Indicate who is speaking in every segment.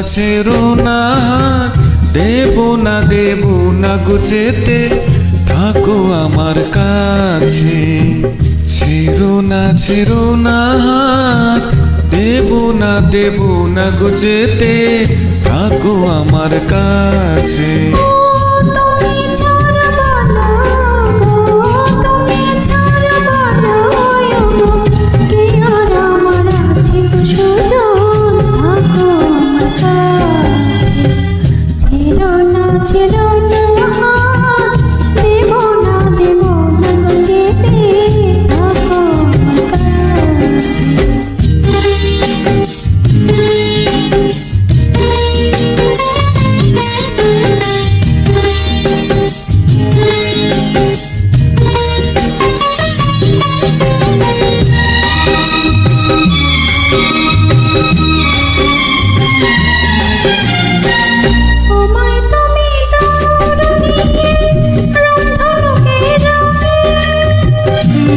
Speaker 1: ছেড়ো না দেব না গো যেতে থাকো আমার কাছে। ছেড়ো না দেব না গো যেতে থাকো আমার কাছে।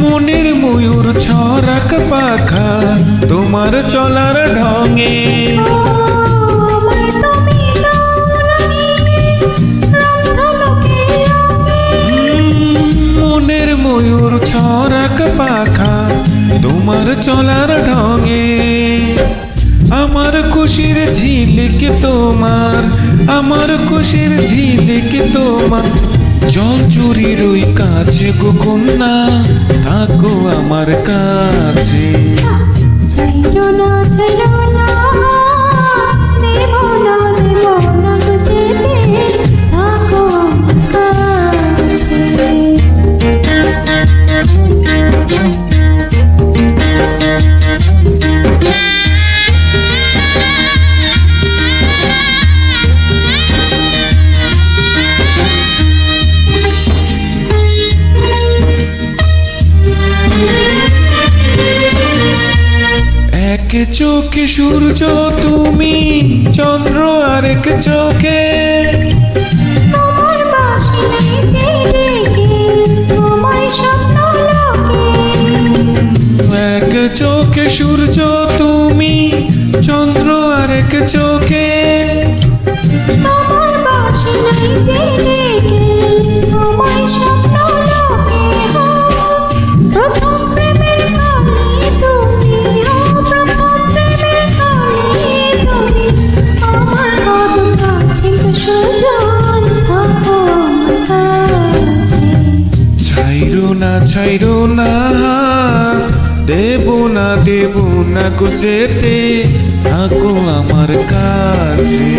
Speaker 1: মনের ময়ূর ছড়াক পাখা তোমার চলার ঢঙে। মনের ময়ূর ছড়াক পাখা তোমার চলার ঢঙে। আমার খুশির ঝিলিক তোমার, আমার খুশির ঝিলিক তোমার। জল চুরির ওই কাছে গো কন্যা থাকো আমার কাছে।
Speaker 2: ছেড়ো না দেব না গো যেতে থাকো আমার কাছে।
Speaker 1: এক চোখে সূর্য তুমি, চন্দ্র আরেক চোখে।
Speaker 2: তোমার বাঁশি ডেকে তোমায় স্বপ্ন লোকে।
Speaker 1: এক চোখে সূর্য তুমি, চন্দ্র আরেক চোখে।
Speaker 2: তোমার বাঁশি ডেকে তোমায় স্বপ্ন লোকে। প্রথম প্রেমের কালে তুমি, প্রথম প্রেমের কালে তুমি। আমার কদম কাছে সুজন থাকো আমার কাছে।
Speaker 1: ছাইরো না দেব না গো যেতে থাকো আমার কাছে।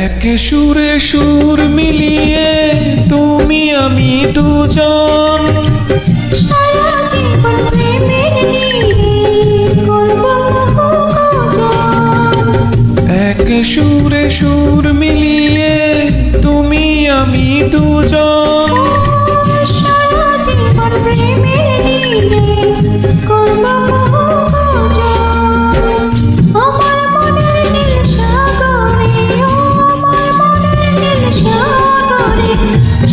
Speaker 1: এক সুরে সুর মিলিয়ে তুমি আমি দুজন।
Speaker 2: সারা জীবন প্রেমের নীড়ে করব কজন।
Speaker 1: এক সুরে সুর মিলিয়ে তুমি আমি দুজন।
Speaker 2: সারা জীবন প্রেমের নীড়ে করব কজন। আমার মনের নীল সাগরে, আমার মনের নীল সাগরে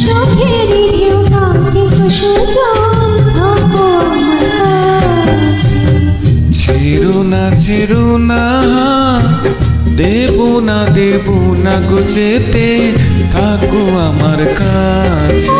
Speaker 2: সুখের ঢেউ নাচে সুজন থাকো আমার কাছে।
Speaker 1: ছেড়ো না দেব না গো যেতে থাকো আমার কাছে।